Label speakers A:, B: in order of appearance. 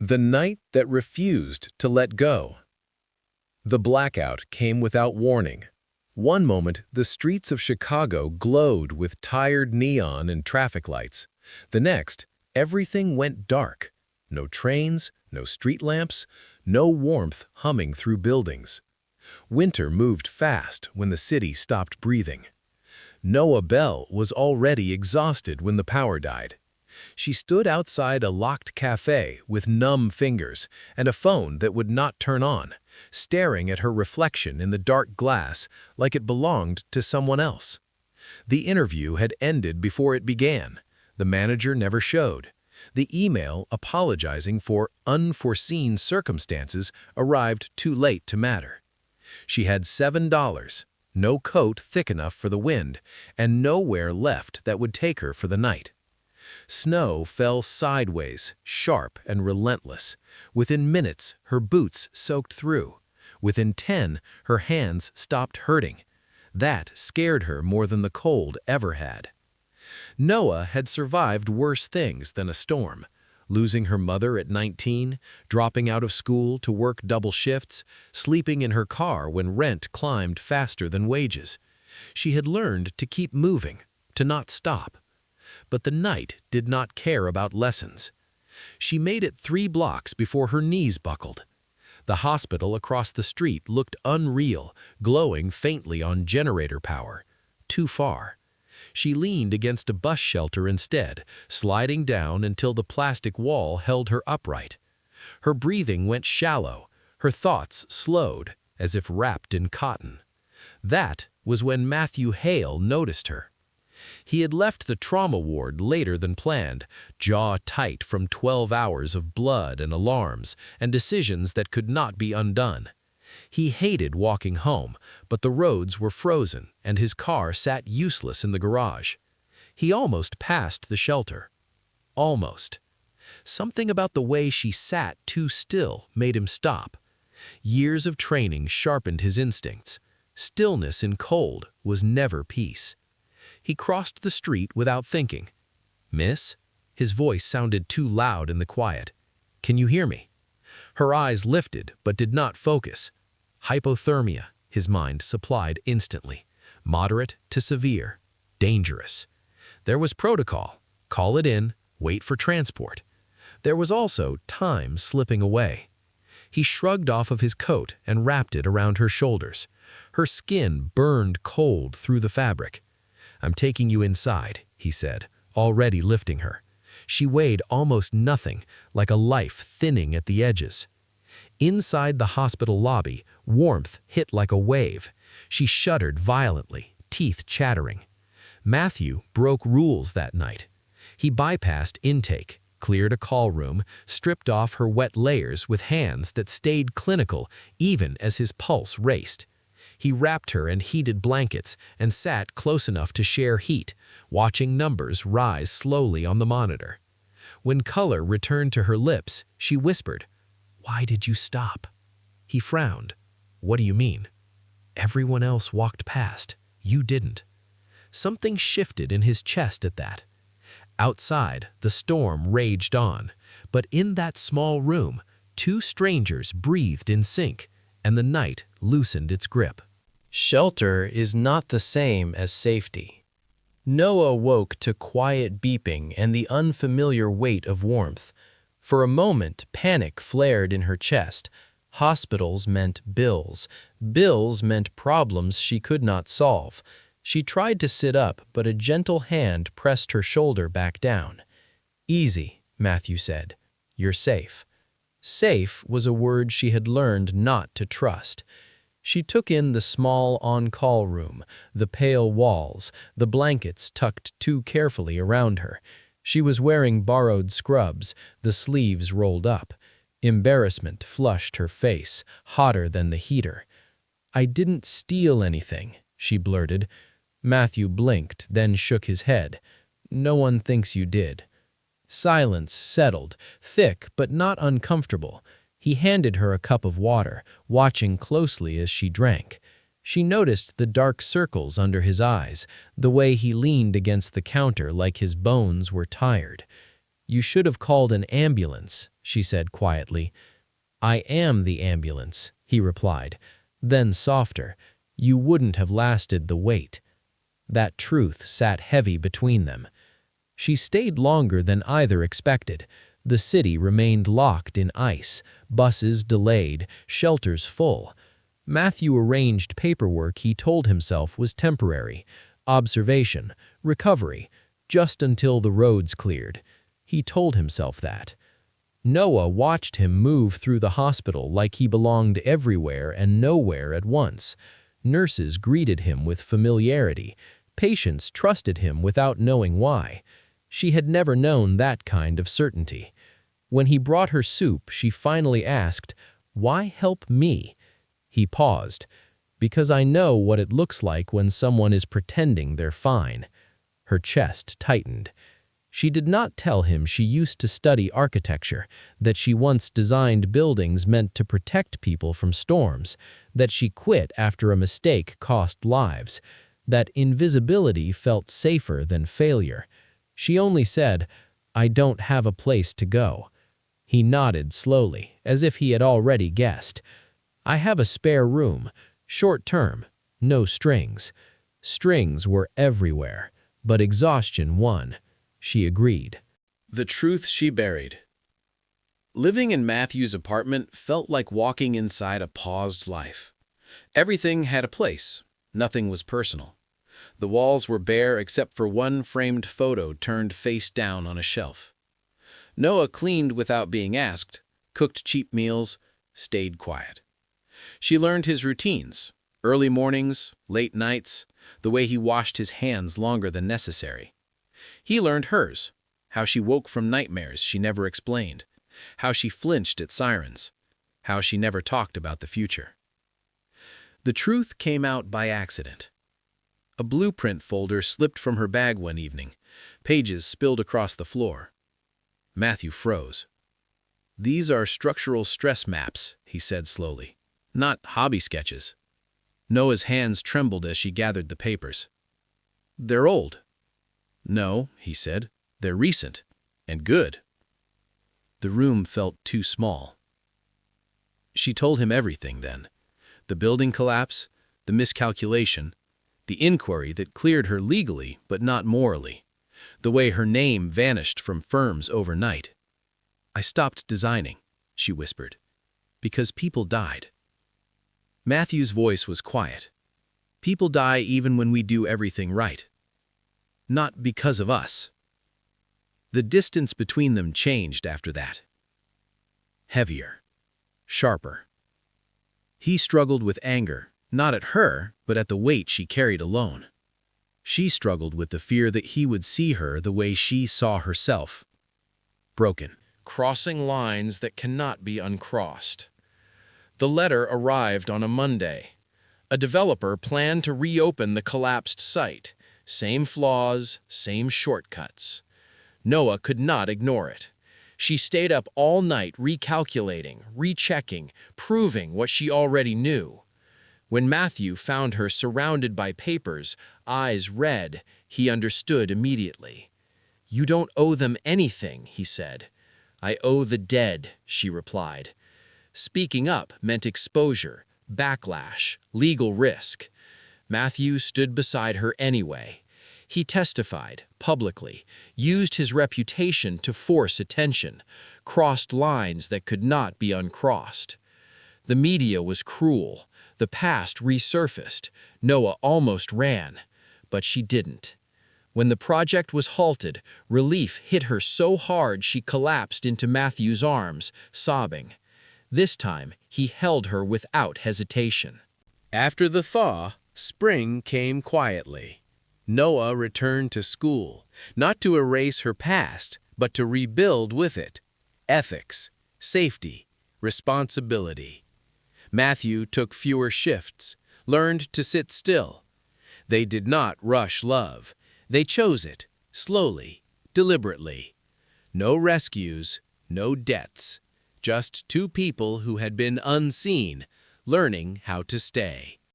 A: The night that refused to let go. The blackout came without warning. One moment, the streets of Chicago glowed with tired neon and traffic lights. The next, everything went dark. No trains, no street lamps, no warmth humming through buildings. Winter moved fast when the city stopped breathing. Noah Bell was already exhausted when the power died. She stood outside a locked cafe with numb fingers and a phone that would not turn on, staring at her reflection in the dark glass like it belonged to someone else. The interview had ended before it began. The manager never showed. The email apologizing for unforeseen circumstances arrived too late to matter. She had $7, no coat thick enough for the wind, and nowhere left that would take her for the night. Snow fell sideways, sharp and relentless. Within minutes, her boots soaked through. Within 10, her hands stopped hurting. That scared her more than the cold ever had. Noah had survived worse things than a storm. Losing her mother at 19, dropping out of school to work double shifts, sleeping in her car when rent climbed faster than wages. She had learned to keep moving, to not stop. But the night did not care about lessons. She made it 3 blocks before her knees buckled. The hospital across the street looked unreal, glowing faintly on generator power. Too far. She leaned against a bus shelter instead, sliding down until the plastic wall held her upright. Her breathing went shallow, her thoughts slowed, as if wrapped in cotton. That was when Matthew Hale noticed her. He had left the trauma ward later than planned, jaw tight from 12 hours of blood and alarms and decisions that could not be undone. He hated walking home, but the roads were frozen and his car sat useless in the garage. He almost passed the shelter. Almost. Something about the way she sat too still made him stop. Years of training sharpened his instincts. Stillness in cold was never peace. He crossed the street without thinking. "Miss?" His voice sounded too loud in the quiet. "Can you hear me?" Her eyes lifted but did not focus. Hypothermia, his mind supplied instantly. Moderate to severe. Dangerous. There was protocol. Call it in, wait for transport. There was also time slipping away. He shrugged off of his coat and wrapped it around her shoulders. Her skin burned cold through the fabric. "I'm taking you inside," he said, already lifting her. She weighed almost nothing, like a life thinning at the edges. Inside the hospital lobby, warmth hit like a wave. She shuddered violently, teeth chattering. Matthew broke rules that night. He bypassed intake, cleared a call room, stripped off her wet layers with hands that stayed clinical even as his pulse raced. He wrapped her in heated blankets and sat close enough to share heat, watching numbers rise slowly on the monitor. When color returned to her lips, she whispered, "Why did you stop?" He frowned. "What do you mean?" "Everyone else walked past. You didn't." Something shifted in his chest at that. Outside, the storm raged on, but in that small room, 2 strangers breathed in sync, and the night loosened its grip. Shelter is not the same as safety. Noah woke to quiet beeping and the unfamiliar weight of warmth. For a moment, panic flared in her chest. Hospitals meant bills. Bills meant problems she could not solve. She tried to sit up, but a gentle hand pressed her shoulder back down. "Easy," Matthew said. "You're safe." Safe was a word she had learned not to trust. She took in the small on-call room, the pale walls, the blankets tucked too carefully around her. She was wearing borrowed scrubs, the sleeves rolled up. Embarrassment flushed her face, hotter than the heater. "I didn't steal anything," she blurted. Matthew blinked, then shook his head. "No one thinks you did." Silence settled, thick but not uncomfortable. He handed her a cup of water, watching closely as she drank. She noticed the dark circles under his eyes, the way he leaned against the counter like his bones were tired. "You should have called an ambulance," she said quietly. "I am the ambulance," he replied. Then softer, "You wouldn't have lasted the wait." That truth sat heavy between them. She stayed longer than either expected. The city remained locked in ice, buses delayed, shelters full. Matthew arranged paperwork he told himself was temporary, observation, recovery, just until the roads cleared. He told himself that. Noah watched him move through the hospital like he belonged everywhere and nowhere at once. Nurses greeted him with familiarity. Patients trusted him without knowing why. She had never known that kind of certainty. When he brought her soup, she finally asked, "Why help me?" He paused. "Because I know what it looks like when someone is pretending they're fine." Her chest tightened. She did not tell him she used to study architecture, that she once designed buildings meant to protect people from storms, that she quit after a mistake cost lives, that invisibility felt safer than failure. She only said, "I don't have a place to go." He nodded slowly, as if he had already guessed. "I have a spare room, short term, no strings." Strings were everywhere, but exhaustion won. She agreed. The truth she buried. Living in Matthew's apartment felt like walking inside a paused life. Everything had a place. Nothing was personal. The walls were bare except for one framed photo turned face down on a shelf. Noah cleaned without being asked, cooked cheap meals, stayed quiet. She learned his routines, early mornings, late nights, the way he washed his hands longer than necessary. He learned hers, how she woke from nightmares she never explained, how she flinched at sirens, how she never talked about the future. The truth came out by accident. A blueprint folder slipped from her bag one evening, pages spilled across the floor. Matthew froze. "These are structural stress maps," he said slowly, "not hobby sketches." Noah's hands trembled as she gathered the papers. "They're old." "No," he said, "they're recent, and good." The room felt too small. She told him everything then. The building collapse, the miscalculation, the inquiry that cleared her legally but not morally, the way her name vanished from firms overnight. "I stopped designing," she whispered, "because people died." Matthew's voice was quiet. "People die even when we do everything right. Not because of us." The distance between them changed after that. Heavier, sharper. He struggled with anger, not at her, but at the weight she carried alone. She struggled with the fear that he would see her the way she saw herself. Broken. Crossing lines that cannot be uncrossed. The letter arrived on a Monday. A developer planned to reopen the collapsed site. Same flaws, same shortcuts. Noah could not ignore it. She stayed up all night recalculating, rechecking, proving what she already knew. When Matthew found her surrounded by papers, eyes red, he understood immediately. "You don't owe them anything," he said. "I owe the dead," she replied. Speaking up meant exposure, backlash, legal risk. Matthew stood beside her anyway. He testified, publicly, used his reputation to force attention, crossed lines that could not be uncrossed. The media was cruel. The past resurfaced. Noah almost ran, but she didn't. When the project was halted, relief hit her so hard she collapsed into Matthew's arms, sobbing. This time, he held her without hesitation. After the thaw, spring came quietly. Noah returned to school, not to erase her past, but to rebuild with it. Ethics, safety, responsibility. Matthew took fewer shifts, learned to sit still. They did not rush love. They chose it, slowly, deliberately. No rescues, no debts. Just two people who had been unseen, learning how to stay.